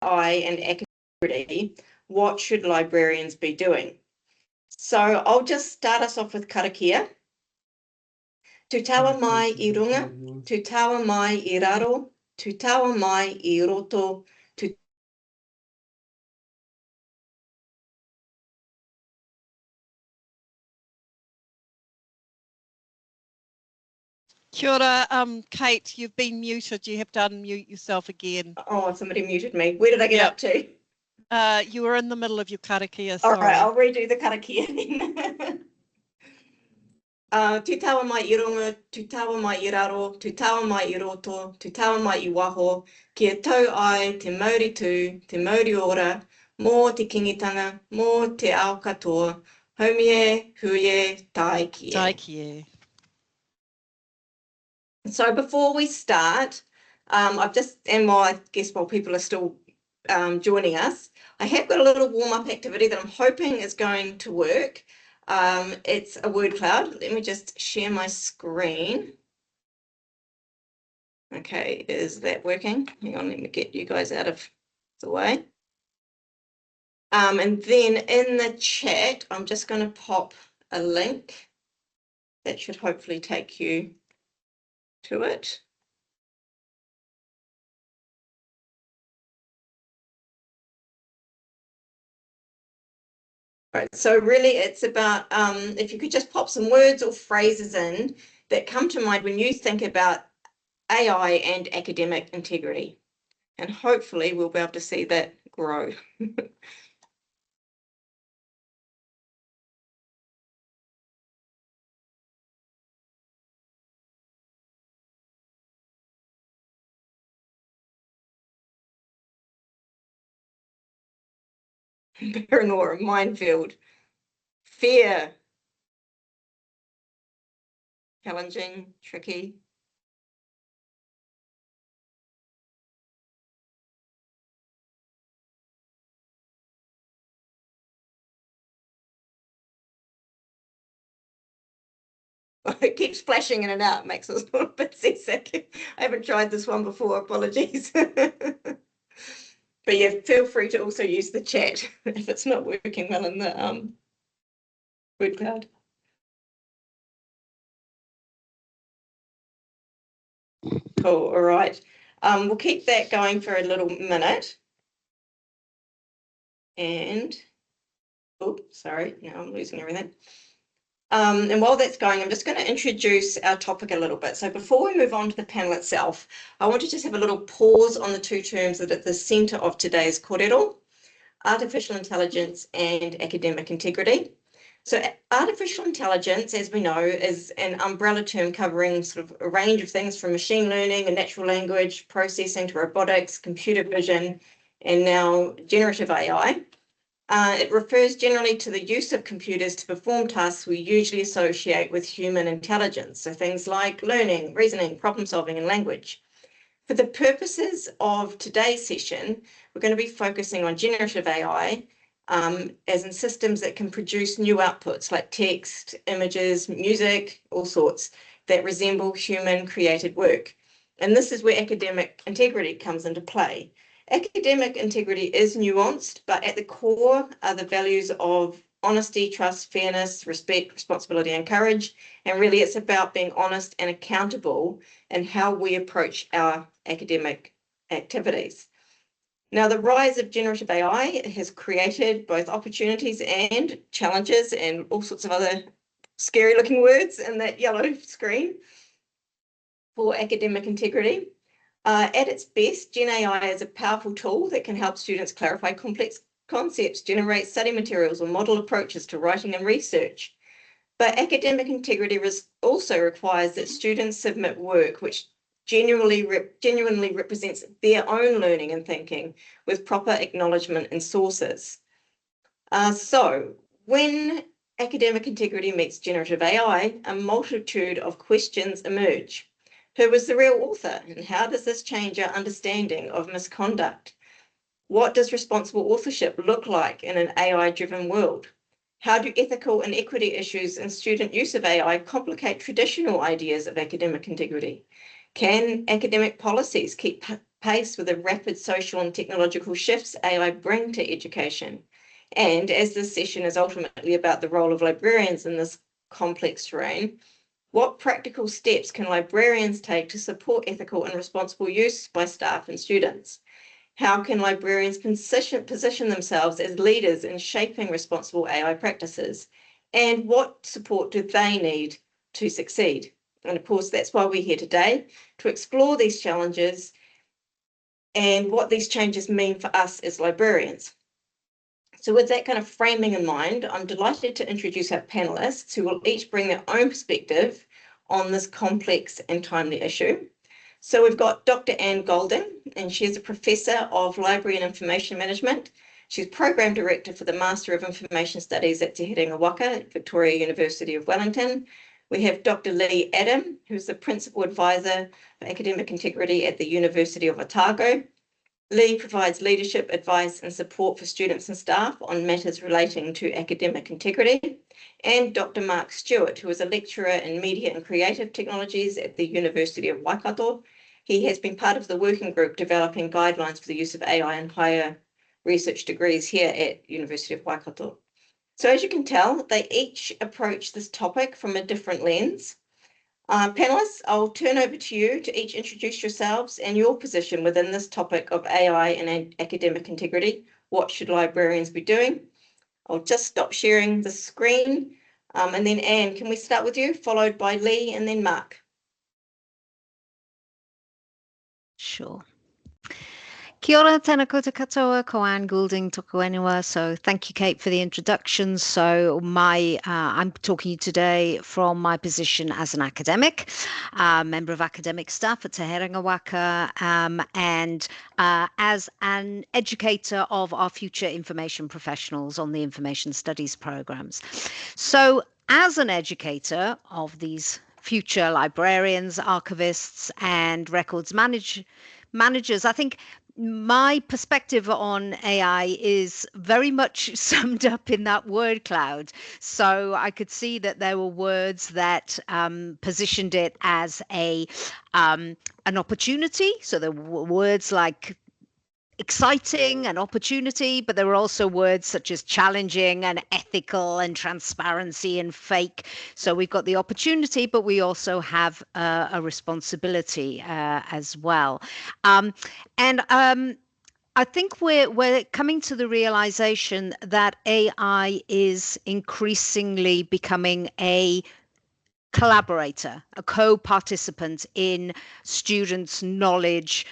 AI and academic, what should librarians be doing? So I'll just start us off with karakia. Tu taua mai I runga, tu taua mai I raro, tu taua mai I roto, tu Kia ora, Kate, you've been muted. You have to unmute yourself again. Oh, somebody muted me. Where did I get up to? You were in the middle of your karakia, sorry. All right, I'll redo the karakia then. Tu taua mai I runga, tu taua mai I raro, tu taua mai I roto, tu taua mai I waho, kia tau ai te mauri tū, te mauri ora, mō te kingitanga, mō te ao katoa, haumie, huie, tai kie. Tai kie. So before we start, I've just, and while I guess while people are still joining us, I have got a little warm-up activity that I'm hoping is going to work. It's a word cloud. Let me just share my screen. Okay, is that working? Hang on, let me get you guys out of the way. And then in the chat, I'm just going to pop a link that should hopefully take you to it. Right, so really it's about if you could just pop some words or phrases in that come to mind when you think about AI and academic integrity. And hopefully we'll be able to see that grow. Paranoia, minefield, fear, challenging, tricky. It keeps flashing in and out, makes us a little bit seasick. I haven't tried this one before, apologies. But yeah, feel free to also use the chat if it's not working well in the word cloud. Cool, all right. We'll keep that going for a little minute. And, oh, sorry, now I'm losing everything. And while that's going, I'm just going to introduce our topic a little bit. So before we move on to the panel itself, I want to just have a little pause on the two terms that are at the centre of today's kōrero, artificial intelligence and academic integrity. So artificial intelligence, as we know, is an umbrella term covering sort of a range of things from machine learning and natural language processing to robotics, computer vision, and now generative AI. It refers generally to the use of computers to perform tasks we usually associate with human intelligence, so things like learning, reasoning, problem solving, and language. For the purposes of today's session, we're going to be focusing on generative AI, as in systems that can produce new outputs like text, images, music, all sorts, that resemble human-created work. And this is where academic integrity comes into play. Academic integrity is nuanced, but at the core are the values of honesty, trust, fairness, respect, responsibility, and courage. And really, it's about being honest and accountable in how we approach our academic activities. Now, the rise of generative AI has created both opportunities and challenges and all sorts of other scary looking words in that yellow screen for academic integrity. At its best, Gen AI is a powerful tool that can help students clarify complex concepts, generate study materials, or model approaches to writing and research. But academic integrity also requires that students submit work which genuinely represents their own learning and thinking with proper acknowledgement and sources. So when academic integrity meets generative AI, a multitude of questions emerge. Who was the real author, and how does this change our understanding of misconduct? What does responsible authorship look like in an AI-driven world? How do ethical and equity issues in student use of AI complicate traditional ideas of academic integrity? Can academic policies keep pace with the rapid social and technological shifts AI bring to education. And as this session is ultimately about the role of librarians in this complex terrain, what practical steps can librarians take to support ethical and responsible use by staff and students? How can librarians position themselves as leaders in shaping responsible AI practices? And what support do they need to succeed? And of course, that's why we're here today, to explore these challenges and what these changes mean for us as librarians. So with that kind of framing in mind, I'm delighted to introduce our panellists who will each bring their own perspective on this complex and timely issue. So we've got Dr. Anne Goulding, and she's a Professor of Library and Information Management. She's Program Director for the Master of Information Studies at Te Herenga Waka at Victoria University of Wellington. We have Dr. Lee Adam, who's the Principal Advisor for Academic Integrity at the University of Otago. Lee provides leadership, advice and support for students and staff on matters relating to academic integrity. And Dr. Mark Stewart, who is a lecturer in media and creative technologies at the University of Waikato. He has been part of the working group developing guidelines for the use of AI in higher research degrees here at University of Waikato. So as you can tell, they each approach this topic from a different lens. Panelists, I'll turn over to you to each introduce yourselves and your position within this topic of AI and academic integrity. What should librarians be doing? I'll just stop sharing the screen. And then Anne, can we start with you, followed by Lee and then Mark? Sure. Kia ora, tēnā koutou katoa, ko Anne Goulding, tōku ingoa. So thank you, Kate, for the introduction. So I'm talking to you today from my position as an academic, member of academic staff at Te Herenga Waka, and as an educator of our future information professionals on the information studies programs. So as an educator of these future librarians, archivists, and records managers, I think my perspective on AI is very much summed up in that word cloud. So I could see that there were words that positioned it as an opportunity. So there were words like exciting and opportunity, but there were also words such as challenging and ethical and transparency and fake. So we've got the opportunity, but we also have a responsibility as well. I think we're coming to the realization that AI is increasingly becoming a collaborator, a co-participant in students' knowledge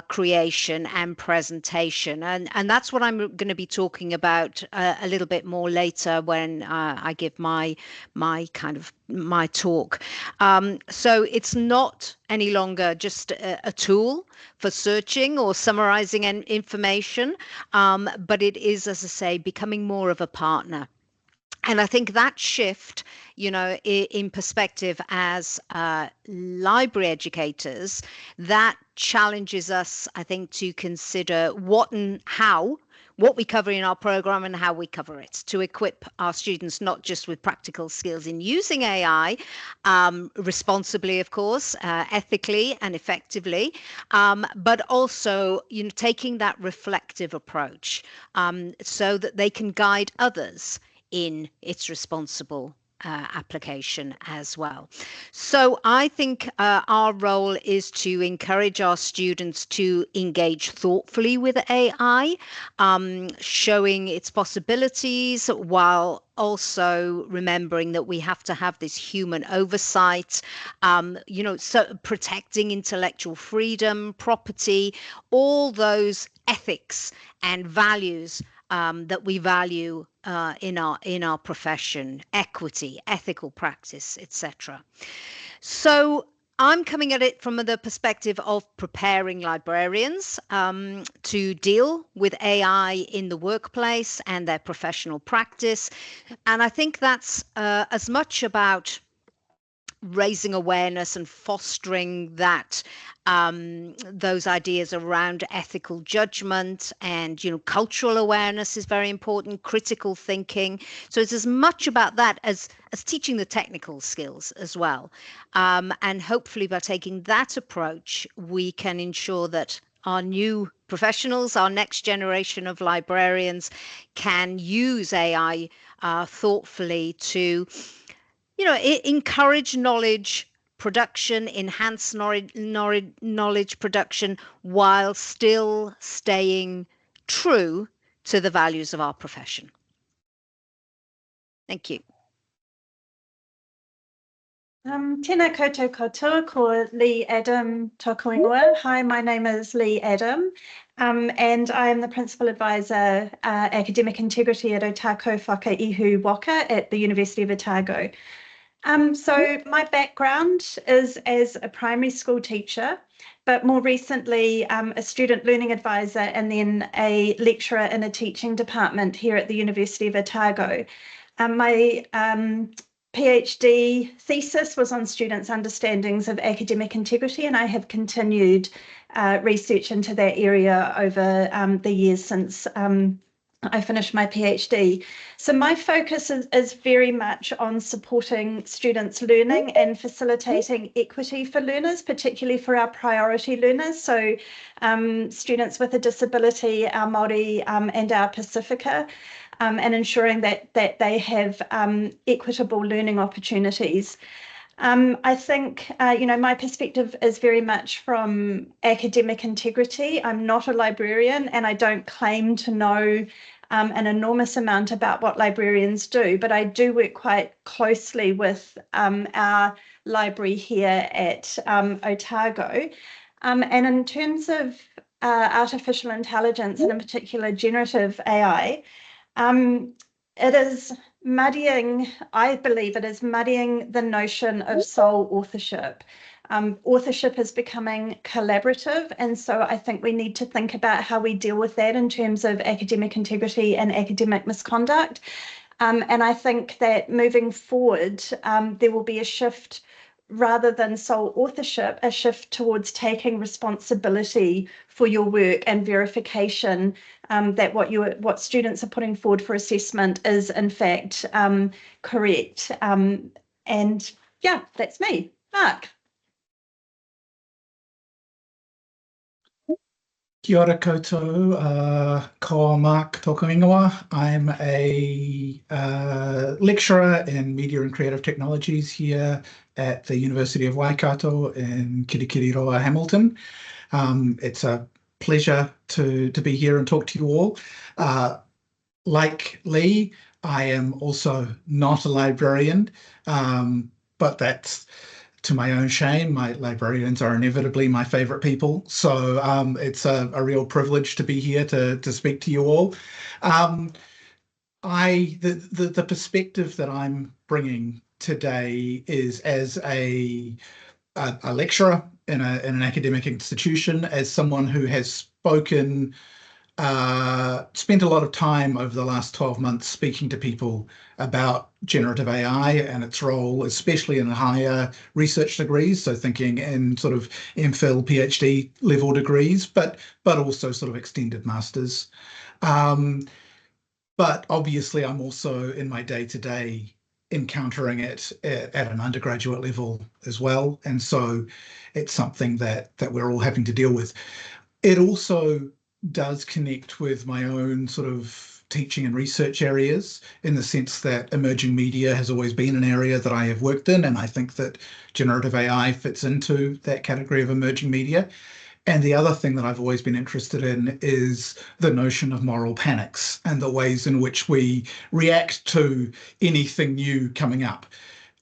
creation and presentation, and that's what I'm going to be talking about a little bit more later when I give my talk. So it's not any longer just a tool for searching or summarizing information, but it is, as I say, becoming more of a partner. And I think that shift, in perspective as library educators, that challenges us, I think, to consider what we cover in our program and how we cover it, to equip our students not just with practical skills in using AI responsibly, of course, ethically and effectively, but also taking that reflective approach so that they can guide others in its responsible application as well. So I think our role is to encourage our students to engage thoughtfully with AI, showing its possibilities while also remembering that we have to have this human oversight, so protecting intellectual freedom, property, all those ethics and values that we value in our profession, equity, ethical practice, etc. So I'm coming at it from the perspective of preparing librarians to deal with AI in the workplace and their professional practice. And I think that's as much about raising awareness and fostering that those ideas around ethical judgment and cultural awareness is very important, critical thinking. So it's as much about that as teaching the technical skills as well, and hopefully by taking that approach we can ensure that our new professionals, our next generation of librarians can use AI thoughtfully to, encourage knowledge production, enhance knowledge production while still staying true to the values of our profession. Thank you. Tēnā koutou katoa, ko Lee Adam tōku ingoa. Hi, my name is Lee Adam, and I am the Principal Advisor, Academic Integrity at Otago Whakaihu Waka at the University of Otago. So my background is as a primary school teacher, but more recently a student learning advisor and then a lecturer in a teaching department here at the University of Otago. My PhD thesis was on students' understandings of academic integrity, and I have continued research into that area over the years since I finished my PhD. So my focus is very much on supporting students' learning and facilitating equity for learners, particularly for our priority learners. So students with a disability, our Māori and our Pacifica, and ensuring that they have equitable learning opportunities. I think, my perspective is very much from academic integrity. I'm not a librarian and I don't claim to know an enormous amount about what librarians do, but I do work quite closely with our library here at Otago. And in terms of artificial intelligence and in particular generative AI, it is muddying, I believe it is muddying the notion of sole authorship. Authorship is becoming collaborative, and so I think we need to think about how we deal with that in terms of academic integrity and academic misconduct. And I think that moving forward, there will be a shift rather than sole authorship, a shift towards taking responsibility for your work and verification that what students are putting forward for assessment is in fact correct. And yeah, that's me. Mark. Kia ora koutou, ko Mark tōku ingoa. I'm a lecturer in media and creative technologies here at the University of Waikato in Kirikiriroa, Hamilton. It's a pleasure to be here and talk to you all. Like Lee, I am also not a librarian, but that's to my own shame. My librarians are inevitably my favorite people. So it's a real privilege to be here to speak to you all. The perspective that I'm bringing today is as a lecturer in an academic institution, as someone who has spent a lot of time over the last 12 months speaking to people about generative AI and its role, especially in higher research degrees. So thinking in sort of MPhil, PhD level degrees, but also sort of extended masters. But obviously I'm also in my day-to-day encountering it at an undergraduate level as well. And so it's something that we're all having to deal with. It also does connect with my own sort of teaching and research areas, in the sense that emerging media has always been an area that I have worked in, and I think that generative AI fits into that category of emerging media. And the other thing that I've always been interested in is the notion of moral panics and the ways in which we react to anything new coming up.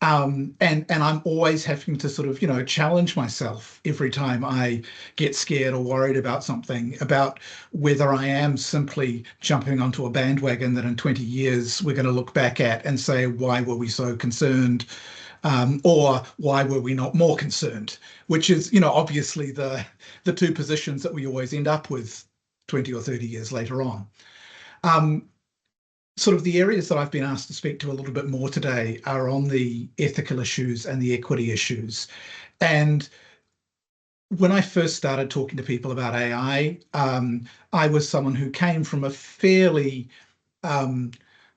And I'm always having to sort of, challenge myself every time I get scared or worried about something, about whether I am simply jumping onto a bandwagon that in 20 years we're going to look back at and say, why were we so concerned? Or why were we not more concerned? Which is, obviously the two positions that we always end up with 20 or 30 years later on. Sort of the areas that I've been asked to speak to a little bit more today are on the ethical issues and the equity issues. And when I first started talking to people about AI, I was someone who came from a fairly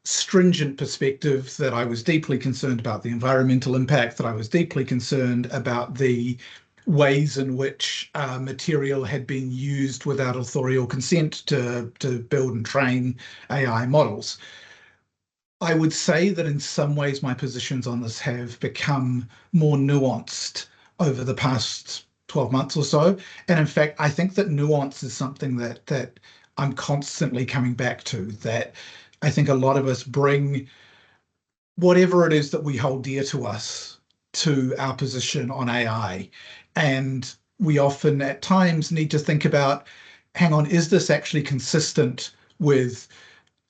stringent perspective, that I was deeply concerned about the environmental impact, that I was deeply concerned about the ways in which material had been used without authorial consent to build and train AI models. I would say that in some ways my positions on this have become more nuanced over the past 12 months or so. And in fact, I think that nuance is something that I'm constantly coming back to, that I think a lot of us bring whatever it is that we hold dear to us to our position on AI. And we often at times need to think about, hang on, is this actually consistent with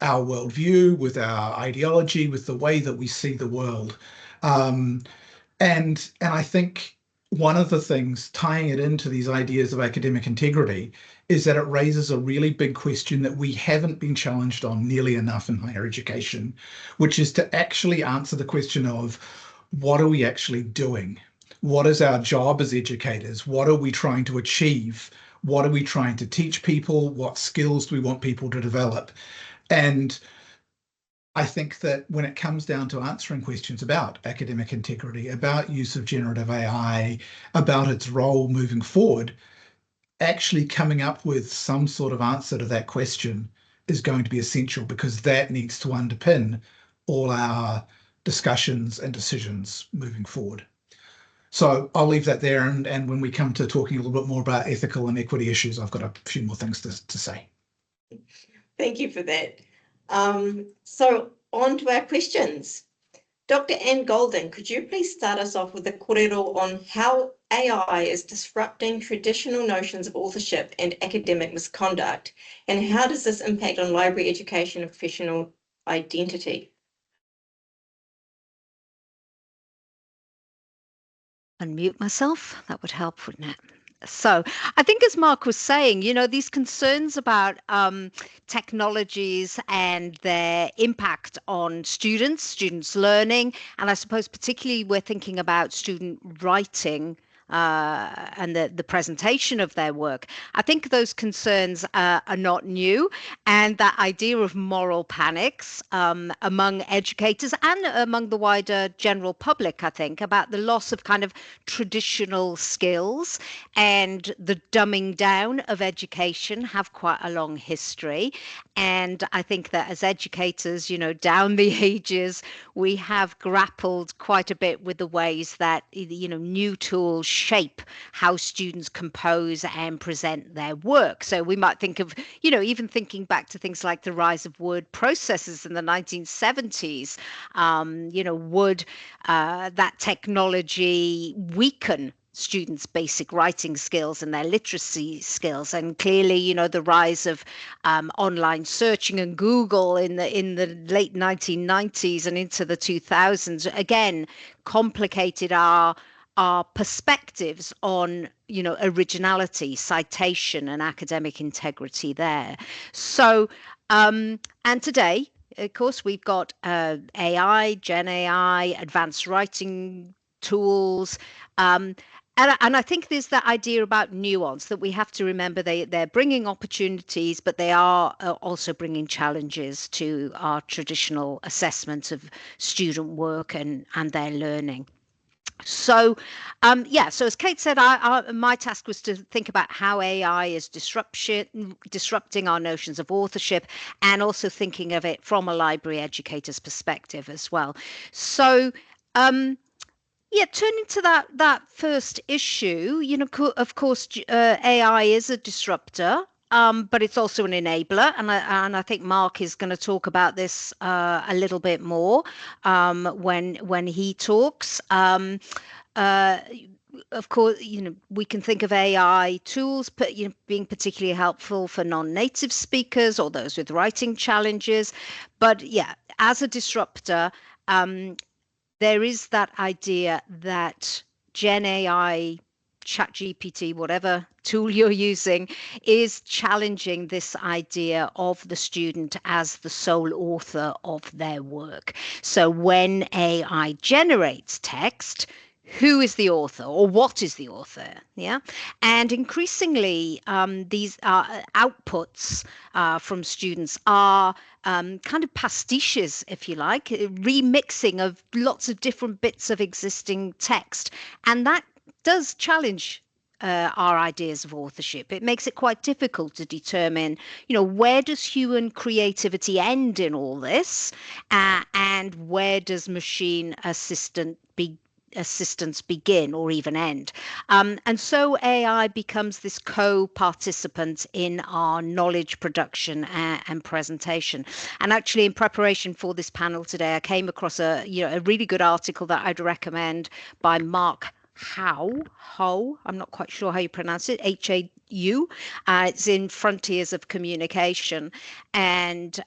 our worldview, with our ideology, with the way that we see the world? And I think one of the things tying it into these ideas of academic integrity is that it raises a really big question that we haven't been challenged on nearly enough in higher education, which is to actually answer the question of what are we actually doing? What is our job as educators? What are we trying to achieve? What are we trying to teach people? What skills do we want people to develop? And I think that when it comes down to answering questions about academic integrity, about use of generative AI, about its role moving forward, actually coming up with some sort of answer to that question is going to be essential, because that needs to underpin all our discussions and decisions moving forward. So I'll leave that there. And when we come to talking a little bit more about ethical and equity issues, I've got a few more things to say. Thank you for that. So on to our questions. Dr. Anne Goulding, could you please start us off with a kōrero on how AI is disrupting traditional notions of authorship and academic misconduct, and how does this impact on library education and professional identity? Unmute myself, that would help, wouldn't it? So I think, as Mark was saying, these concerns about technologies and their impact on students learning, and I suppose particularly we're thinking about student writing and the presentation of their work. I think those concerns are not new, and that idea of moral panics among educators and among the wider general public, I think, about the loss of kind of traditional skills and the dumbing down of education have quite a long history. And I think that as educators, down the ages, we have grappled quite a bit with the ways that, new tools shape how students compose and present their work. So we might think of, even thinking back to things like the rise of word processors in the 1970s, would that technology weaken students' basic writing skills and their literacy skills? And clearly, the rise of online searching and Google in the late 1990s and into the 2000s again complicated our perspectives on originality, citation, and academic integrity there. So and today, of course, we've got AI, Gen AI, advanced writing tools. And I think there's that idea about nuance that we have to remember. They're bringing opportunities, but they are also bringing challenges to our traditional assessment of student work and their learning. So, so as Kate said, my task was to think about how AI is disrupting our notions of authorship, and also thinking of it from a library educator's perspective as well. So, turning to that first issue, of course, AI is a disruptor. But it's also an enabler, and I think Mark is going to talk about this a little bit more when he talks. Of course, we can think of AI tools, but being particularly helpful for non-native speakers or those with writing challenges. But as a disruptor, there is that idea that Gen AI, ChatGPT, whatever tool you're using, is challenging this idea of the student as the sole author of their work. So when AI generates text, who is the author, or what is the author? And increasingly, these outputs from students are kind of pastiches, if you like, remixing of lots of different bits of existing text. And that does challenge our ideas of authorship. It makes it quite difficult to determine, where does human creativity end in all this, and where does machine assistance begin or even end. And so AI becomes this co-participant in our knowledge production and presentation. And actually, in preparation for this panel today, I came across a really good article that I'd recommend by Mark How, I'm not quite sure how you pronounce it, Hau. It's in Frontiers of Communication. And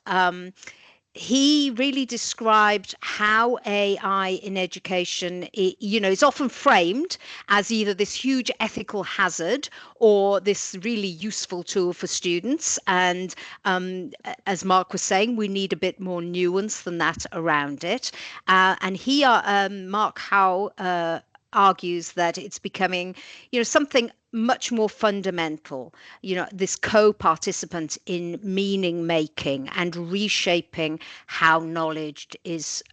he really described how AI in education, is often framed as either this huge ethical hazard or this really useful tool for students. And as Mark was saying, we need a bit more nuance than that around it. And Mark Howe argues that it's becoming, something much more fundamental, this co-participant in meaning making and reshaping how knowledge is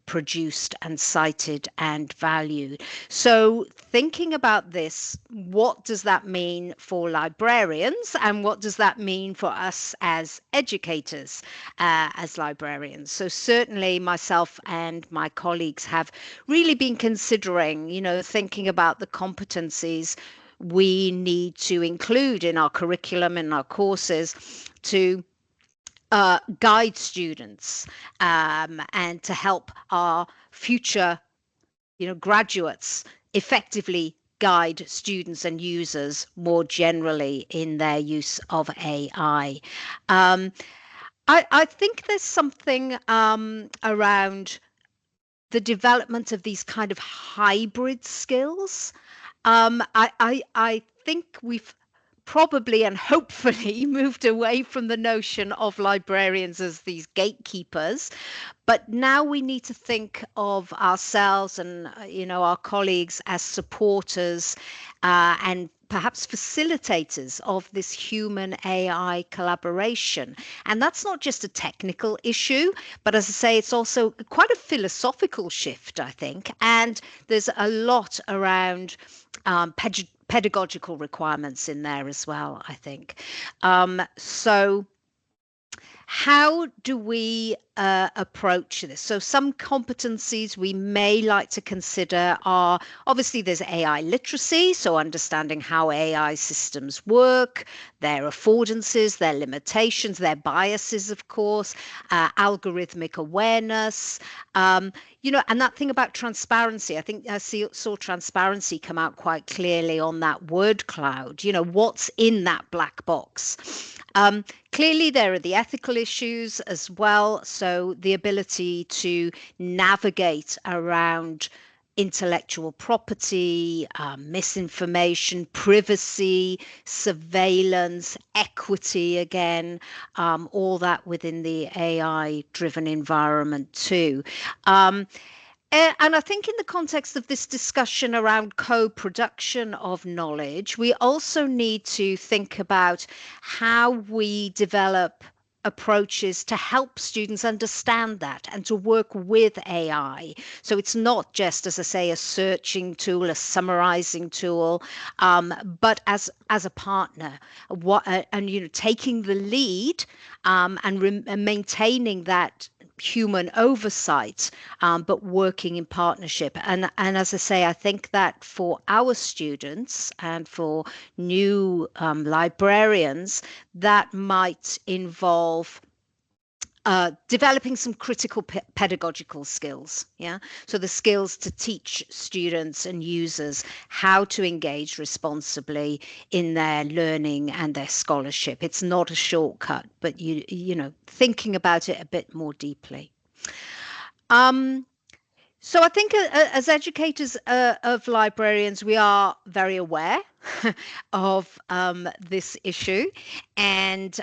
produced and cited and valued. So thinking about this, what does that mean for librarians, and what does that mean for us as educators, as librarians? So certainly myself and my colleagues have really been considering, thinking about the competencies we need to include in our curriculum and our courses to guide students and to help our future, graduates effectively guide students and users more generally in their use of AI. I think there's something around the development of these kind of hybrid skills. I think we've probably and hopefully moved away from the notion of librarians as these gatekeepers, but now we need to think of ourselves and our colleagues as supporters and perhaps facilitators of this human AI collaboration. And that's not just a technical issue, but as I say, it's also quite a philosophical shift, I think. And there's a lot around pedagogical requirements in there as well, I think. So how do we approach this? So some competencies we may like to consider are, obviously there's AI literacy, so understanding how AI systems work, their affordances, their limitations, their biases, of course, algorithmic awareness, and that thing about transparency. I think I saw transparency come out quite clearly on that word cloud, what's in that black box. Clearly, there are the ethical issues as well. So the ability to navigate around intellectual property, misinformation, privacy, surveillance, equity, again, all that within the AI-driven environment too. And I think in the context of this discussion around co-production of knowledge, we also need to think about how we develop approaches to help students understand that and to work with AI. So it's not just, as I say, a searching tool, a summarizing tool, but as a partner, and taking the lead and maintaining that human oversight, but working in partnership. And as I say, I think that for our students and for new librarians, that might involve developing some critical pedagogical skills. So the skills to teach students and users how to engage responsibly in their learning and their scholarship. It's not a shortcut, but thinking about it a bit more deeply. So I think as educators of librarians, we are very aware of this issue, and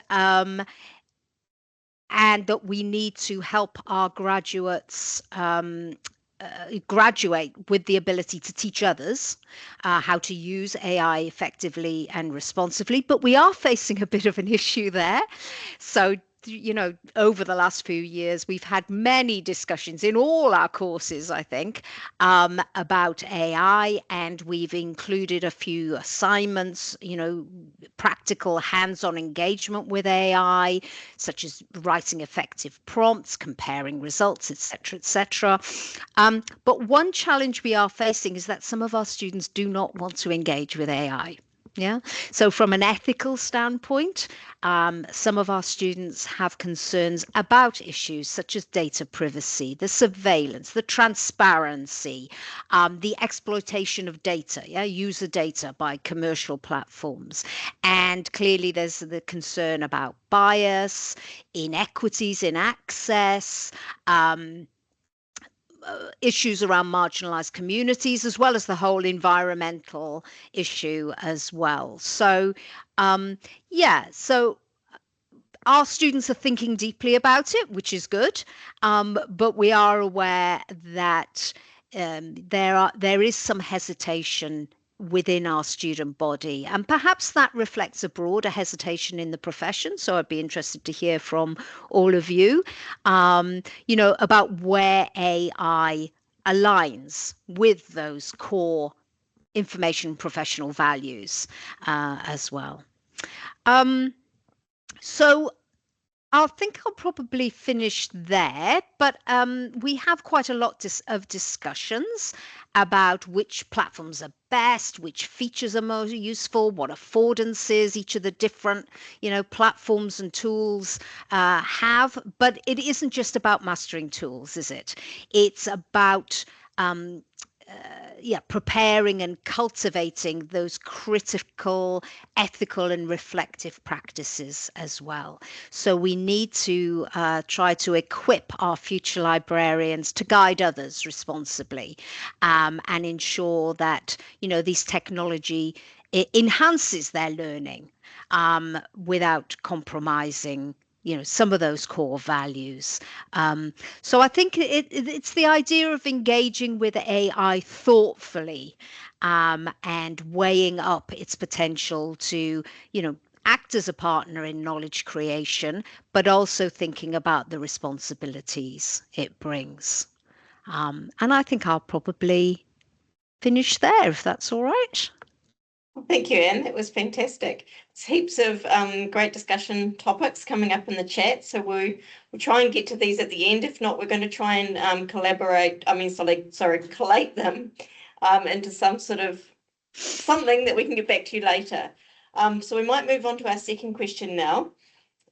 that we need to help our graduates graduate with the ability to teach others how to use AI effectively and responsibly. But we are facing a bit of an issue there. So over the last few years, we've had many discussions in all our courses, I think, about AI, and we've included a few assignments, practical hands-on engagement with AI, such as writing effective prompts, comparing results, etc., etc. But one challenge we are facing is that some of our students do not want to engage with AI. Yeah. So from an ethical standpoint, some of our students have concerns about issues such as data privacy, the surveillance, the transparency, the exploitation of data, user data by commercial platforms. And clearly there's the concern about bias, inequities in access, issues around marginalized communities, as well as the whole environmental issue as well. So, so our students are thinking deeply about it, which is good, but we are aware that there is some hesitation within our student body, and perhaps that reflects a broader hesitation in the profession. So I'd be interested to hear from all of you, about where AI aligns with those core information professional values as well. So I think I'll probably finish there, but we have quite a lot of discussions about which platforms are best, which features are most useful, what affordances each of the different, platforms and tools have. But it isn't just about mastering tools, is it? It's about preparing and cultivating those critical, ethical, and reflective practices as well. So we need to try to equip our future librarians to guide others responsibly, and ensure that these technology enhances their learning without compromising some of those core values. So I think it's the idea of engaging with AI thoughtfully, and weighing up its potential to, act as a partner in knowledge creation, but also thinking about the responsibilities it brings. And I think I'll probably finish there, if that's all right. Thank you, Anne. That was fantastic. There's heaps of great discussion topics coming up in the chat, so we'll try and get to these at the end. If not, we're going to try and collate them into some sort of something that we can get back to you later. So we might move on to our second question now.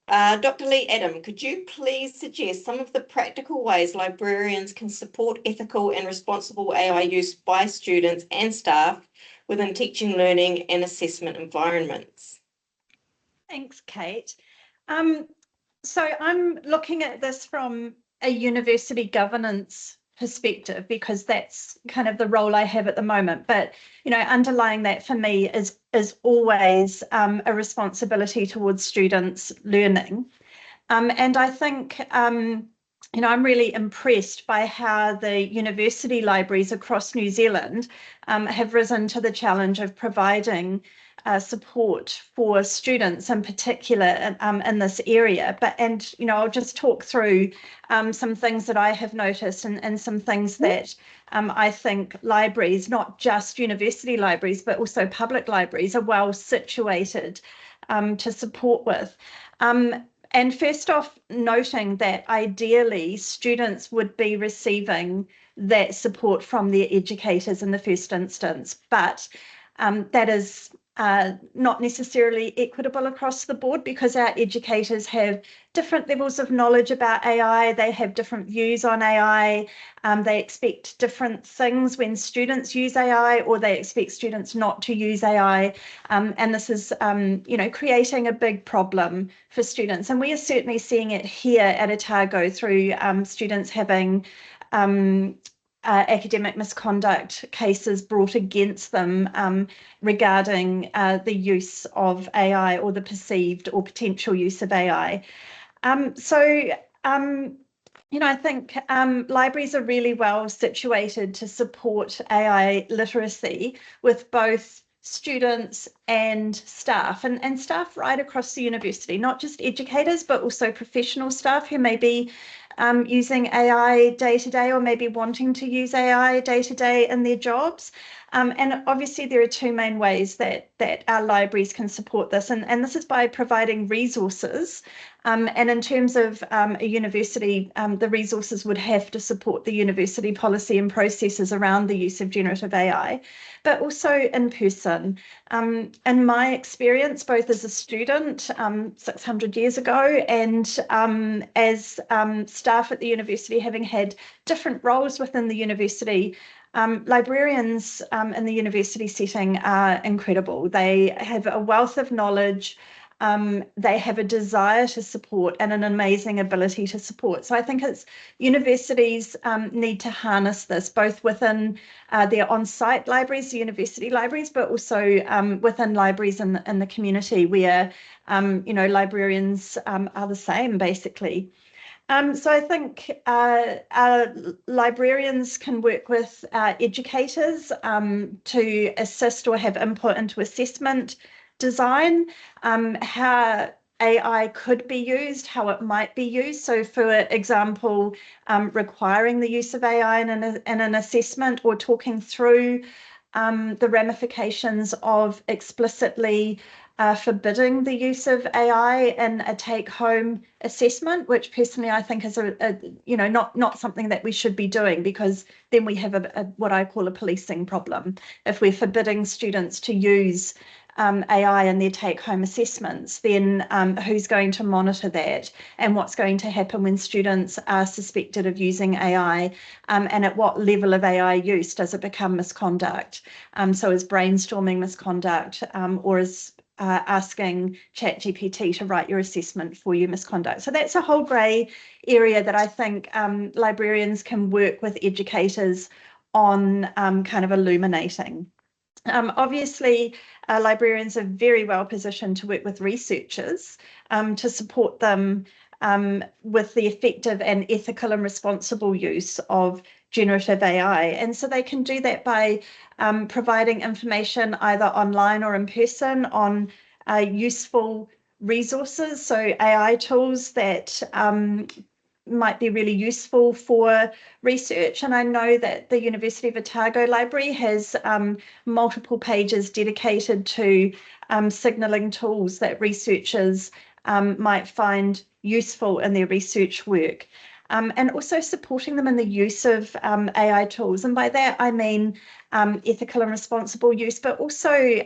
Dr. Lee Adam, could you please suggest some of the practical ways librarians can support ethical and responsible AI use by students and staff within teaching, learning, and assessment environments? Thanks, Kate. So I'm looking at this from a university governance perspective, because that's kind of the role I have at the moment. But, underlying that for me is always a responsibility towards students' learning. And I think, I'm really impressed by how the university libraries across New Zealand have risen to the challenge of providing support for students in particular in this area. I'll just talk through some things that I have noticed, and some things that I think libraries, not just university libraries, but also public libraries, are well situated to support with. And first off, noting that ideally students would be receiving that support from their educators in the first instance, but that is not necessarily equitable across the board, because our educators have different levels of knowledge about AI, they have different views on AI, they expect different things when students use AI, or they expect students not to use AI, and this is creating a big problem for students. And we are certainly seeing it here at Otago through students having academic misconduct cases brought against them regarding the use of AI, or the perceived or potential use of AI. I think libraries are really well situated to support AI literacy with both students and staff, and staff right across the university, not just educators, but also professional staff who may be using AI day to day, or maybe wanting to use AI day to day in their jobs. And obviously there are two main ways that our libraries can support this, and this is by providing resources. And in terms of a university, the resources would have to support the university policy and processes around the use of generative AI, but also in person. In my experience, both as a student 600 years ago and as staff at the university, having had different roles within the university, librarians in the university setting are incredible. They have a wealth of knowledge. They have a desire to support and an amazing ability to support. So I think it's universities need to harness this, both within their on-site libraries, the university libraries, but also within libraries in the community where, librarians are the same, basically. So I think librarians can work with educators to assist or have input into assessment design, how AI could be used, how it might be used. So for example, requiring the use of AI in an assessment, or talking through the ramifications of explicitly forbidding the use of AI in a take-home assessment, which personally I think is not something that we should be doing, because then we have a what I call a policing problem. If we're forbidding students to use AI in their take-home assessments, then who's going to monitor that, and what's going to happen when students are suspected of using AI, and at what level of AI use does it become misconduct? So is brainstorming misconduct, or is asking ChatGPT to write your assessment for you misconduct? So that's a whole grey area that I think librarians can work with educators on kind of illuminating. Obviously, librarians are very well positioned to work with researchers to support them with the effective and ethical and responsible use of generative AI. And so they can do that by providing information either online or in person on useful resources, so AI tools that might be really useful for research. And I know that the University of Otago Library has multiple pages dedicated to signalling tools that researchers might find useful in their research work. And also supporting them in the use of AI tools. And by that, I mean ethical and responsible use, but also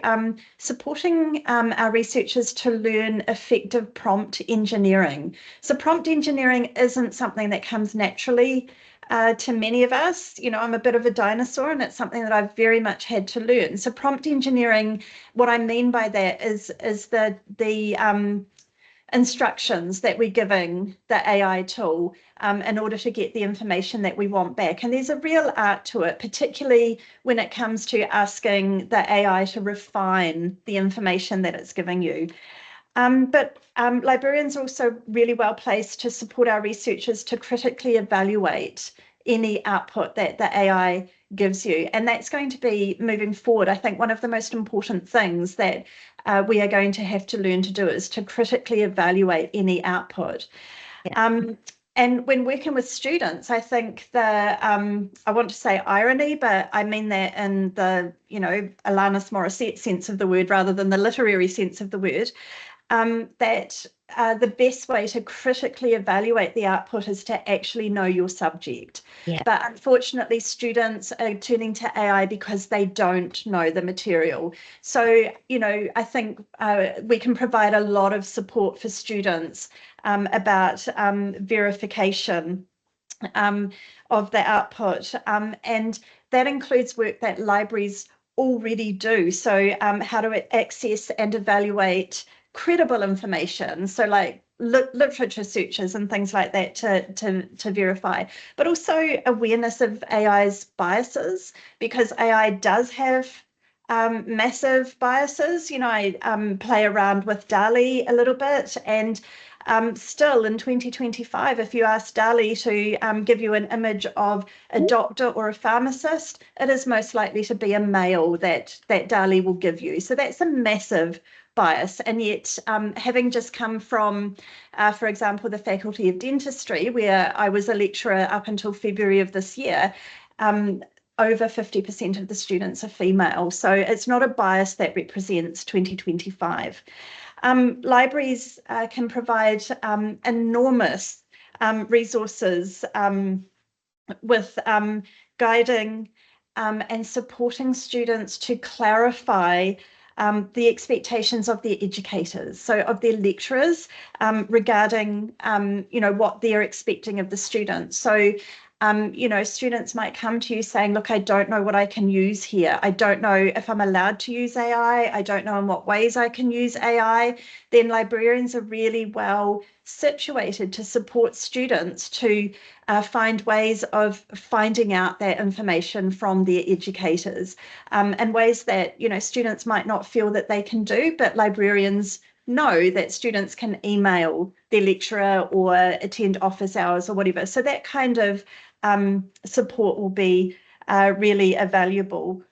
supporting our researchers to learn effective prompt engineering. So prompt engineering isn't something that comes naturally to many of us. I'm a bit of a dinosaur, and it's something that I've very much had to learn. So prompt engineering, what I mean by that is the instructions that we're giving the AI tool in order to get the information that we want back. And there's a real art to it, particularly when it comes to asking the AI to refine the information that it's giving you. But librarians are also really well placed to support our researchers to critically evaluate any output that the AI gives you. And that's going to be, moving forward, I think one of the most important things that we are going to have to learn to do is to critically evaluate any output. Yeah. And when working with students, I think I want to say irony, but I mean that in the, Alanis Morissette sense of the word rather than the literary sense of the word, that the best way to critically evaluate the output is to actually know your subject. Yeah. But unfortunately, students are turning to AI because they don't know the material. So, I think we can provide a lot of support for students about verification of the output. And that includes work that libraries already do. So how to access and evaluate credible information, so like literature searches and things like that to verify, but also awareness of AI's biases, because AI does have massive biases. You know, I play around with DALL-E a little bit, and still in 2025, if you ask DALL-E to give you an image of a doctor or a pharmacist, it is most likely to be a male that DALL-E will give you. So that's a massive bias. And yet, having just come from, for example, the Faculty of Dentistry, where I was a lecturer up until February of this year, over 50% of the students are female. So it's not a bias that represents 2025. Libraries can provide enormous resources with guiding and supporting students to clarify the expectations of their educators, so of their lecturers, regarding you know, what they're expecting of the students. So you know, students might come to you saying, look, I don't know what I can use here. I don't know if I'm allowed to use AI. I don't know in what ways I can use AI. Then librarians are really well situated to support students to find ways of finding out that information from their educators, and ways that, you know, students might not feel that they can do, but librarians know that students can email their lecturer or attend office hours or whatever. So that kind of support will be really valuable.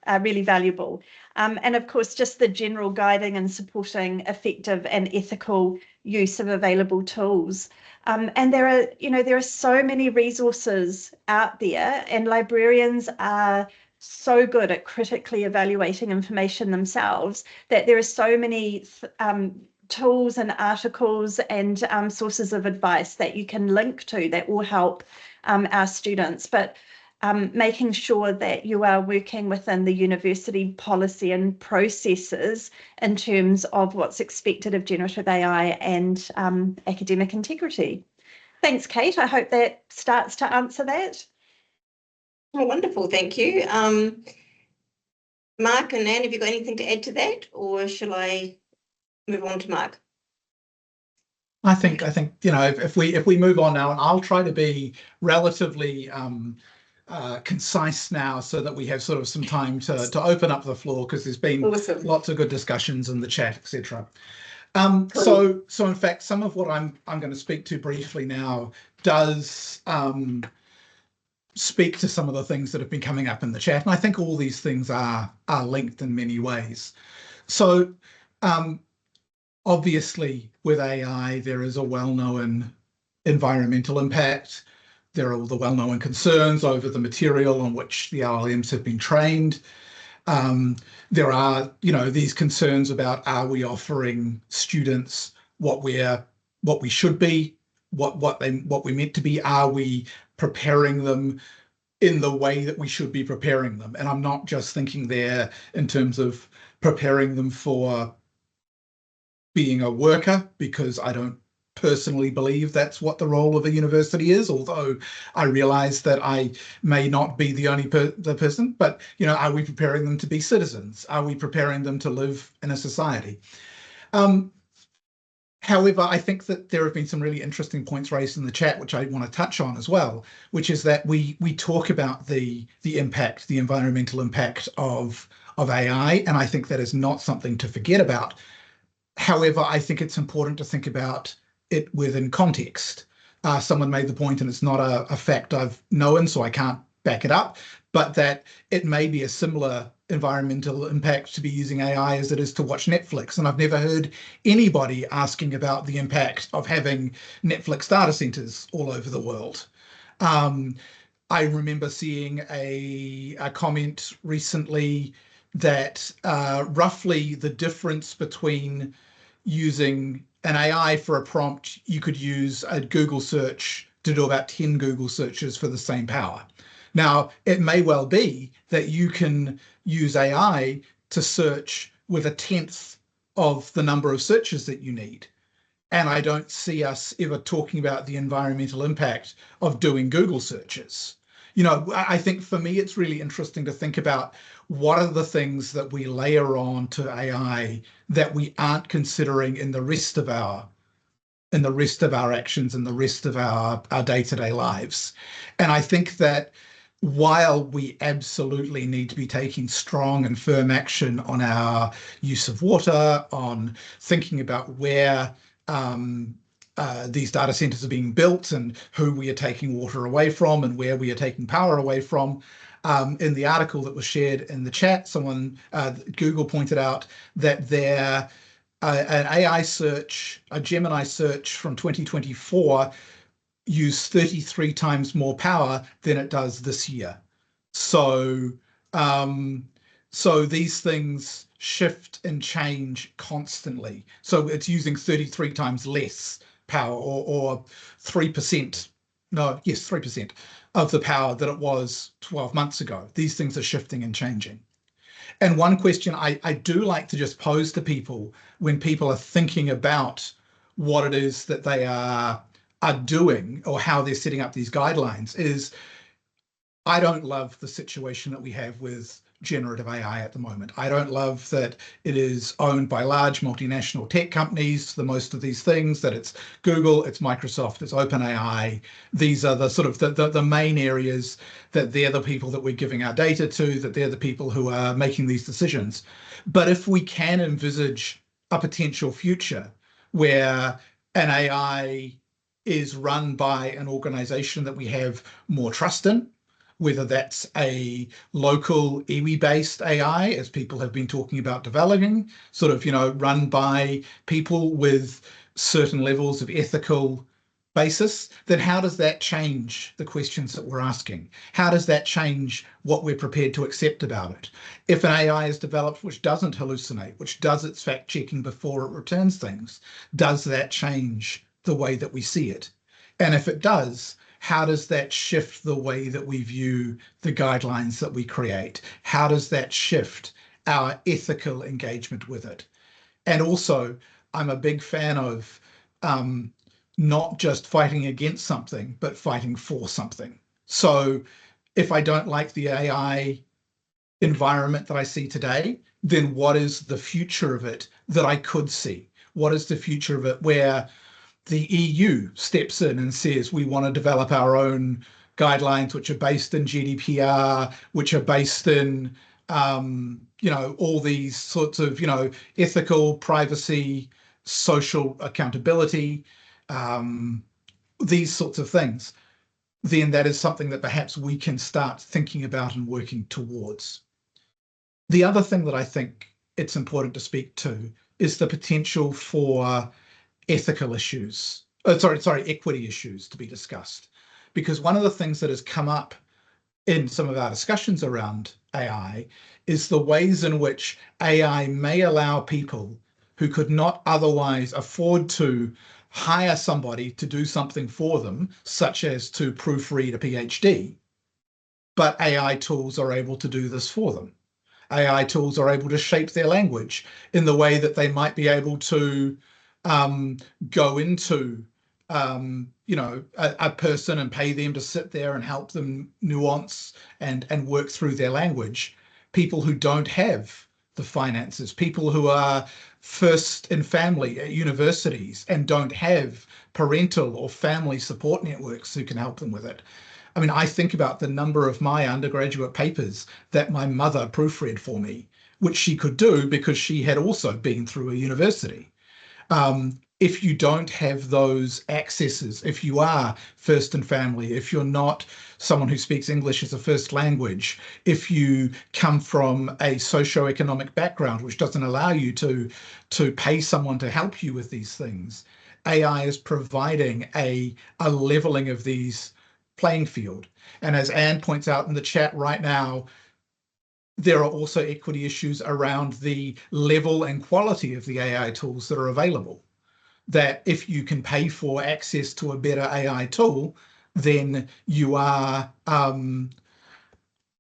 And of course, just the general guiding and supporting effective and ethical use of available tools. And there are, you know, there are so many resources out there, and librarians are so good at critically evaluating information themselves that there are so many tools and articles and sources of advice that you can link to that will help our students. But making sure that you are working within the university policy and processes in terms of what's expected of generative AI and academic integrity. Thanks, Kate. I hope that starts to answer that. Oh, wonderful, thank you. Mark and Anne, have you got anything to add to that, or shall I move on to Mark? I think you know, if we move on now, and I'll try to be relatively concise now, so that we have sort of some time to open up the floor, because there's been Awesome. lots of good discussions in the chat, etc. Cool. So in fact, some of what I'm going to speak to briefly now does speak to some of the things that have been coming up in the chat, and I think all these things are linked in many ways. So obviously, with AI, there is a well-known environmental impact. There are all the well-known concerns over the material on which the LLMs have been trained. There are, you know, these concerns about, are we offering students what we should be, what we're meant to be? Are we preparing them in the way that we should be preparing them? And I'm not just thinking there in terms of preparing them for being a worker, because I don't personally believe that's what the role of a university is, although I realize that I may not be the only person. But, you know, are we preparing them to be citizens? Are we preparing them to live in a society? However, I think that there have been some really interesting points raised in the chat, which I want to touch on as well, which is that we talk about the impact, the environmental impact of AI, and I think that is not something to forget about. However, I think it's important to think about it within context. Someone made the point, and it's not a fact I've known, so I can't back it up, but that it may be a similar environmental impact to be using AI as it is to watch Netflix. And I've never heard anybody asking about the impact of having Netflix data centers all over the world. I remember seeing a comment recently that roughly the difference between using an AI for a prompt, you could use a Google search to do about 10 Google searches for the same power. Now, it may well be that you can use AI to search with 1/10 of the number of searches that you need. And I don't see us ever talking about the environmental impact of doing Google searches. You know, I think for me, it's really interesting to think about what are the things that we layer on to AI that we aren't considering in the rest of our actions and the rest of our day-to-day lives. And I think that while we absolutely need to be taking strong and firm action on our use of water, on thinking about where these data centers are being built and who we are taking water away from and where we are taking power away from. In the article that was shared in the chat, Google pointed out that an AI search, a Gemini search from 2024 used 33 times more power than it does this year. So, so these things shift and change constantly. So it's using 33 times less power, or 3%, no, yes, 3% of the power that it was 12 months ago. These things are shifting and changing. And one question I do like to just pose to people when people are thinking about what it is that they are doing or how they're setting up these guidelines is, I don't love the situation that we have with generative AI at the moment. I don't love that it is owned by large multinational tech companies, the most of these things, that it's Google, it's Microsoft, it's OpenAI. These are the sort of the main areas that they're the people that we're giving our data to, that they're the people who are making these decisions. But if we can envisage a potential future where an AI is run by an organization that we have more trust in, whether that's a local iwi-based AI, as people have been talking about developing, sort of, run by people with certain levels of ethical basis, then how does that change the questions that we're asking? How does that change what we're prepared to accept about it? If an AI is developed which doesn't hallucinate, which does its fact-checking before it returns things, does that change the way that we see it? And if it does, how does that shift the way that we view the guidelines that we create? How does that shift our ethical engagement with it? And also, I'm a big fan of not just fighting against something, but fighting for something. So if I don't like the AI environment that I see today, then what is the future of it that I could see? What is the future of it where the EU steps in and says we want to develop our own guidelines which are based in GDPR, which are based in all these sorts of ethical, privacy, social accountability, these sorts of things, then that is something that perhaps we can start thinking about and working towards. The other thing that I think it's important to speak to is the potential for ethical issues, equity issues to be discussed. Because one of the things that has come up in some of our discussions around AI is the ways in which AI may allow people who could not otherwise afford to hire somebody to do something for them, such as to proofread a PhD, but AI tools are able to do this for them. AI tools are able to shape their language in the way that they might be able to go into a person and pay them to sit there and help them nuance and work through their language. People who don't have the finances, people who are first in family at universities and don't have parental or family support networks who can help them with it. I mean, I think about the number of my undergraduate papers that my mother proofread for me, which she could do because she had also been through a university. If you don't have those accesses, if you are first in family, if you're not someone who speaks English as a first language, if you come from a socioeconomic background which doesn't allow you to pay someone to help you with these things, AI is providing a leveling of these playing field. And as Anne points out in the chat right now, there are also equity issues around the level and quality of the AI tools that are available. That if you can pay for access to a better AI tool, then you are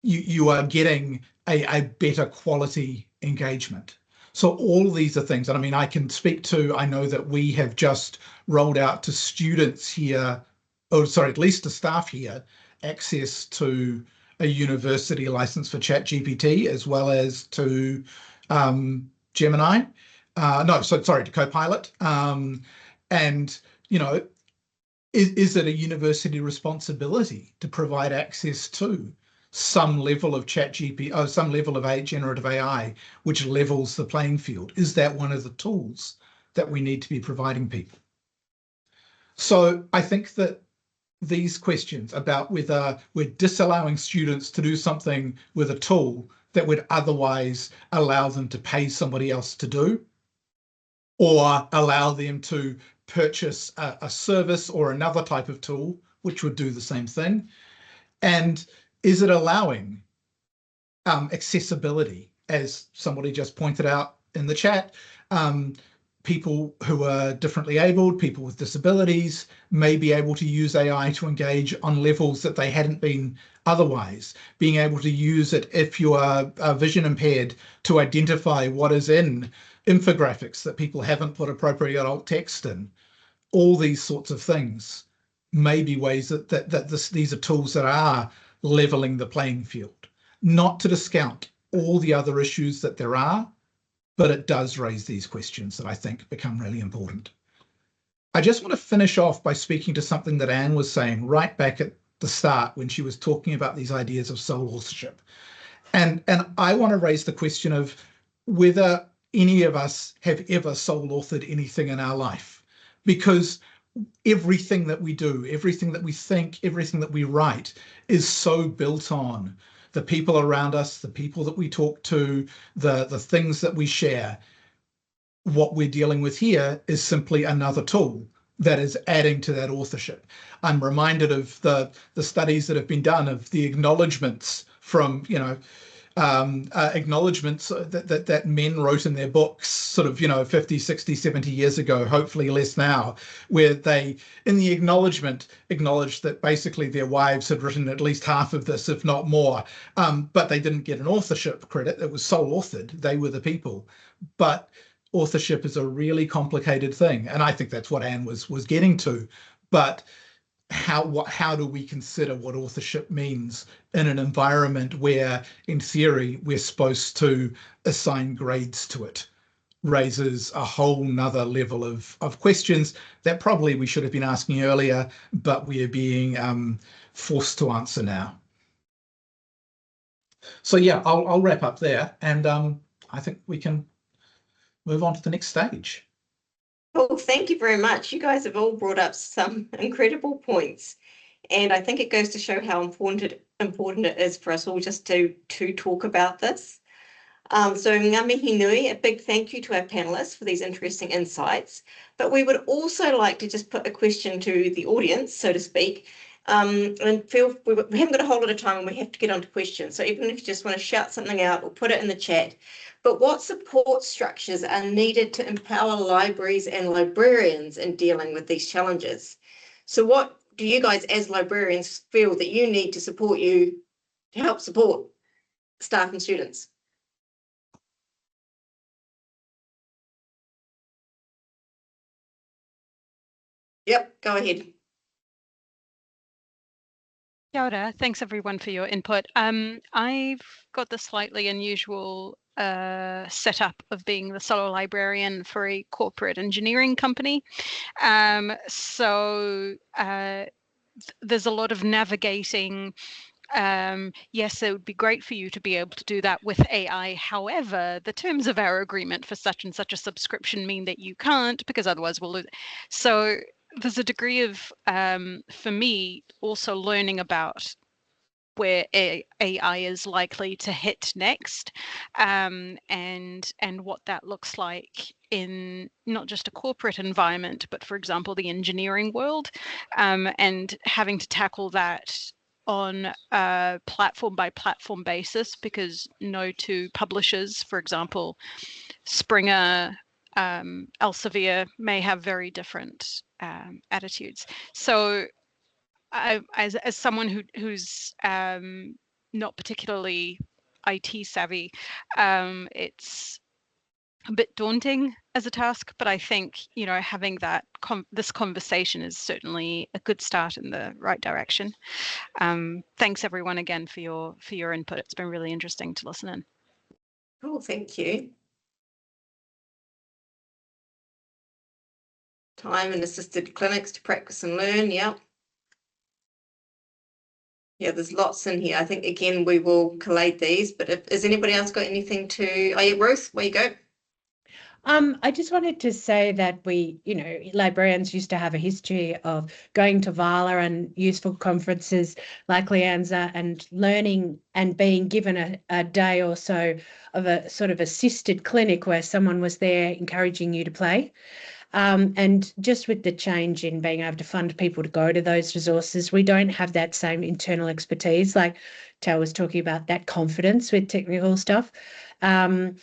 you are getting a better quality engagement. So all these are things, and I mean, I can speak to, I know that we have just rolled out to students here, at least to staff here, access to a university license for ChatGPT as well as to Gemini. To Copilot. And, is it a university responsibility to provide access to some level of some level of generative AI, which levels the playing field? Is that one of the tools that we need to be providing people? So I think that these questions about whether we're disallowing students to do something with a tool that would otherwise allow them to pay somebody else to do, or allow them to purchase a service or another type of tool which would do the same thing, and is it allowing accessibility, as somebody just pointed out in the chat? People who are differently abled, people with disabilities, may be able to use AI to engage on levels that they hadn't been otherwise. Being able to use it, if you are vision impaired, to identify what is in infographics that people haven't put appropriate alt text in. All these sorts of things may be ways that these are tools that are leveling the playing field. Not to discount all the other issues that there are, but it does raise these questions that I think become really important. I just want to finish off by speaking to something that Anne was saying right back at the start when she was talking about these ideas of sole authorship. And I want to raise the question of whether any of us have ever sole authored anything in our life, because everything that we do, everything that we think, everything that we write is so built on the people around us, the people that we talk to, the things that we share. What we're dealing with here is simply another tool that is adding to that authorship. I'm reminded of the studies that have been done of the acknowledgements from, acknowledgements that men wrote in their books sort of, 50, 60, 70 years ago, hopefully less now, where they, in the acknowledgement, acknowledged that basically their wives had written at least half of this, if not more, but they didn't get an authorship credit. It was sole authored. They were the people. But authorship is a really complicated thing. And I think that's what Anne was getting to. But how do we consider what authorship means in an environment where, in theory, we're supposed to assign grades to it? Raises a whole nother level of questions that probably we should have been asking earlier, but we are being forced to answer now. So yeah, I'll wrap up there, and I think we can move on to the next stage. Well, thank you very much. You guys have all brought up some incredible points. And I think it goes to show how important it is for us all just to talk about this. So ngā mihi nui, a big thank you to our panellists for these interesting insights. But we would also like to just put a question to the audience, so to speak. And we haven't got a whole lot of time and we have to get on to questions. So even if you just want to shout something out or put it in the chat. But what support structures are needed to empower libraries and librarians in dealing with these challenges? So what do you guys as librarians feel that you need to help support staff and students? Yep, go ahead. Kia ora. Thanks everyone for your input. I've got the slightly unusual setup of being the solo librarian for a corporate engineering company. So there's a lot of navigating. Yes, it would be great for you to be able to do that with AI. However, the terms of our agreement for such and such a subscription mean that you can't, because otherwise we'll lose it. So there's a degree of, for me, also learning about where AI is likely to hit next, and what that looks like in not just a corporate environment, but for example, the engineering world, and having to tackle that on a platform by platform basis, because no two publishers, for example, Springer, Elsevier, may have very different attitudes. So as someone who's not particularly IT savvy, it's a bit daunting as a task, but I think, having this conversation is certainly a good start in the right direction. Thanks everyone again for your input. It's been really interesting to listen in. Cool, thank you. Time and assisted clinics to practice and learn, yeah. Yeah, there's lots in here. I think, again, we will collate these, but has anybody else got anything to... Oh, yeah, Ruth, where you go? I just wanted to say that we, librarians used to have a history of going to VALA and useful conferences like LIANZA and learning and being given a day or so of a sort of assisted clinic where someone was there encouraging you to play. And just with the change in being able to fund people to go to those resources, we don't have that same internal expertise. Like Tal was talking about, that confidence with technical stuff. And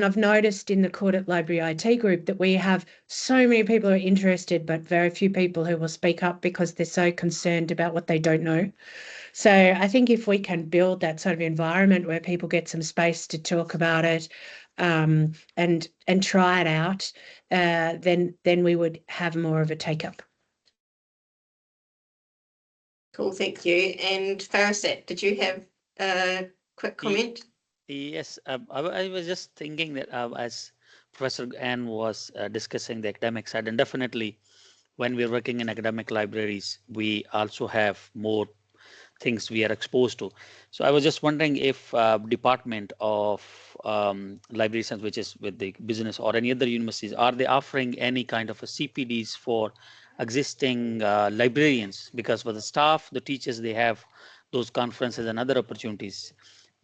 I've noticed in the Court Library IT group that we have so many people who are interested, but very few people who will speak up because they're so concerned about what they don't know. So I think if we can build that sort of environment where people get some space to talk about it, and try it out, then we would have more of a take up. Cool, thank you. And Farasat, did you have a quick comment? Yes, I was just thinking that as Professor Anne was discussing the academic side, and definitely when we're working in academic libraries, we also have more things we are exposed to. So I was just wondering if Department of Library Science, which is with the business or any other universities, are they offering any kind of a CPDs for existing librarians? Because for the staff, the teachers, they have those conferences and other opportunities.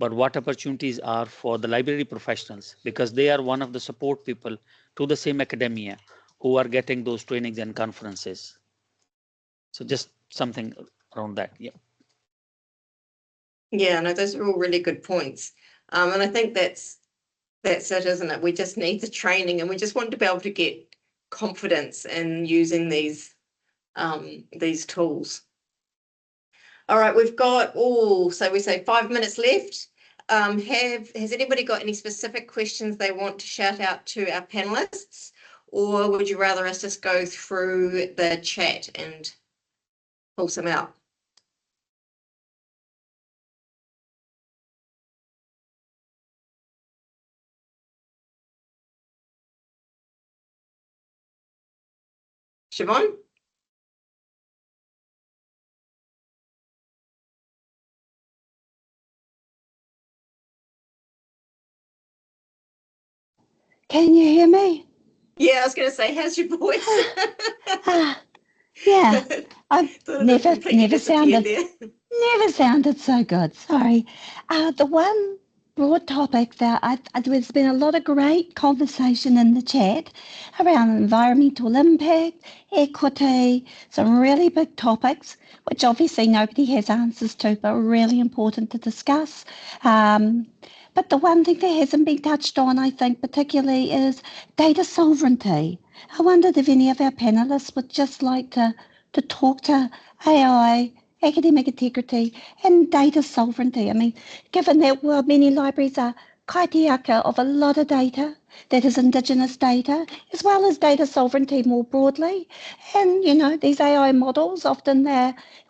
But what opportunities are for the library professionals? Because they are one of the support people to the same academia who are getting those trainings and conferences. So just something around that. Yeah. Yeah, no, those are all really good points. And I think that's it, isn't it? We just need the training, and we just want to be able to get confidence in using these tools. All right, we've got, so we say 5 minutes left. Has anybody got any specific questions they want to shout out to our panelists, or would you rather us just go through the chat and pull some out? Siobhan? Can you hear me? Yeah, I was going to say, how's your voice? Yeah, I've never sounded there. never sounded so good. Sorry. The one broad topic that there's been a lot of great conversation in the chat around environmental impact, equity, some really big topics, which obviously nobody has answers to, but are really important to discuss. But the one thing that hasn't been touched on, I think, particularly is data sovereignty. I wondered if any of our panellists would just like to talk to AI, academic integrity, and data sovereignty. I mean, given that many libraries are kaitiaka of a lot of data that is Indigenous data, as well as data sovereignty more broadly. And, these AI models, often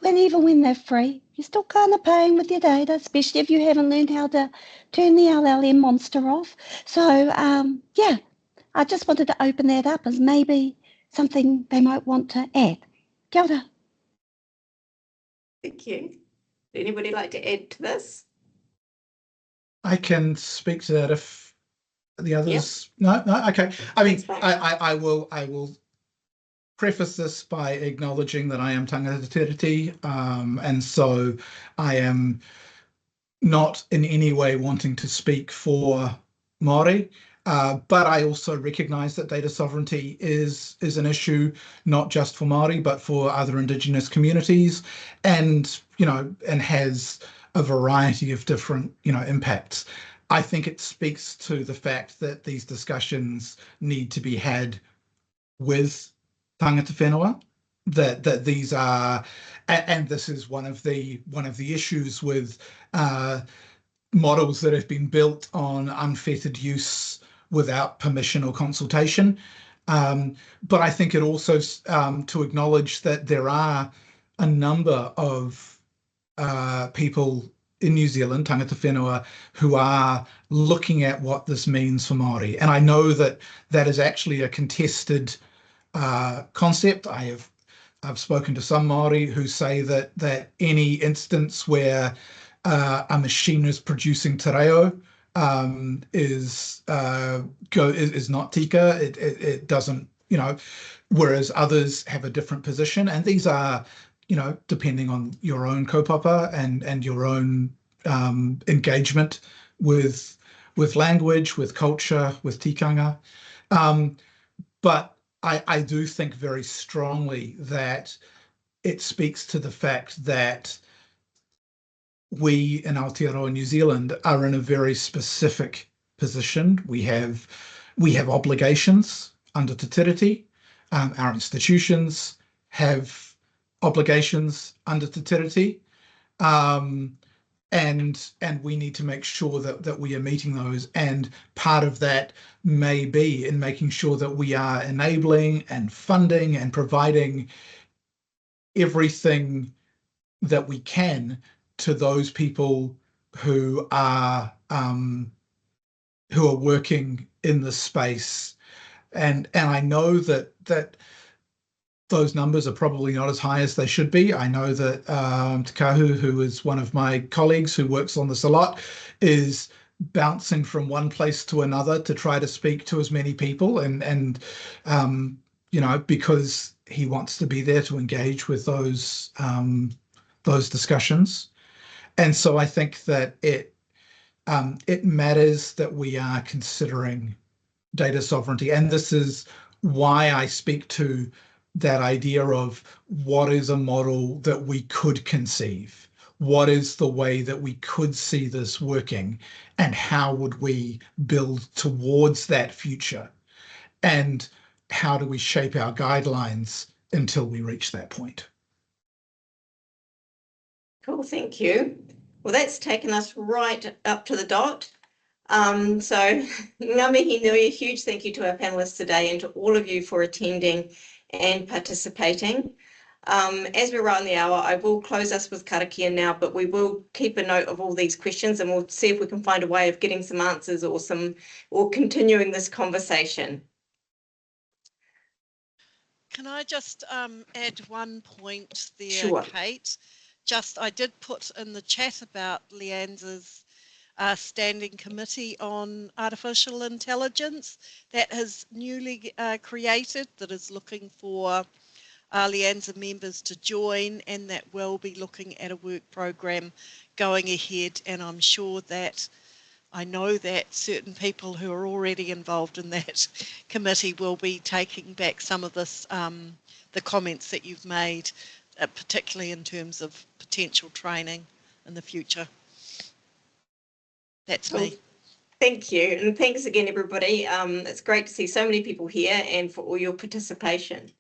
even when they're free, you're still kind of paying with your data, especially if you haven't learned how to turn the LLM monster off. So, yeah, I just wanted to open that up as maybe something they might want to add. Kia ora. Thank you. Would anybody like to add to this? I can speak to that if the others. Yep. No, okay. I mean, I will preface this by acknowledging that I am tangata tiriti, and so I am not in any way wanting to speak for Māori. But I also recognise that data sovereignty is an issue not just for Māori, but for other Indigenous communities, and and has a variety of different impacts. I think it speaks to the fact that these discussions need to be had with tangata whenua. That these are, and this is one of the issues with models that have been built on unfettered use without permission or consultation. But I think it also to acknowledge that there are a number of people in New Zealand, tangata whenua, who are looking at what this means for Māori. And I know that is actually a contested concept. I have I've spoken to some Māori who say that any instance where a machine is producing te reo is not tika. It doesn't, whereas others have a different position, and these are, depending on your own kaupapa and your own engagement with language, with culture, with tikanga. But I do think very strongly that it speaks to the fact that we in Aotearoa New Zealand are in a very specific position. We have obligations under Te Tiriti. Our institutions have obligations under Te Tiriti. And we need to make sure that we are meeting those. And part of that may be in making sure that we are enabling and funding and providing everything that we can to those people who are working in this space. And I know that those numbers are probably not as high as they should be. I know that Te Kahu, who is one of my colleagues who works on this a lot, is bouncing from one place to another to try to speak to as many people, and because he wants to be there to engage with those discussions. And so I think that it matters that we are considering data sovereignty, and this is why I speak to that idea of what is a model that we could conceive, what is the way that we could see this working, and how would we build towards that future, and how do we shape our guidelines until we reach that point. Cool, thank you. Well, that's taken us right up to the dot. So ngā mihi nui, a huge thank you to our panellists today and to all of you for attending and participating. As we're right on the hour, I will close us with karakia now, but we will keep a note of all these questions and we'll see if we can find a way of getting some answers or continuing this conversation. Can I just add one point there, Sure. Kate? I did put in the chat about LIANZA's standing committee on artificial intelligence that has newly created, that is looking for LIANZA members to join, and that will be looking at a work program going ahead. And I'm sure that I know that certain people who are already involved in that committee will be taking back some of this, the comments that you've made, particularly in terms of potential training in the future. That's me. Thank you. And thanks again, everybody. It's great to see so many people here and for all your participation.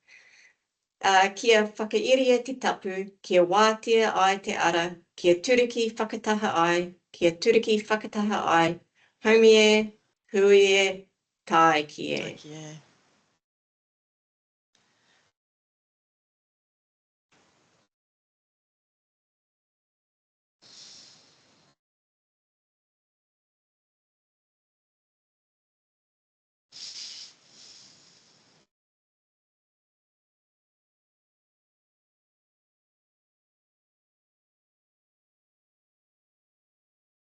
Kia whakairia te tapu, kia wātea ai te ara, kia turiki whakataha ai, kia turiki whakataha ai, haumie, huie, tai kie.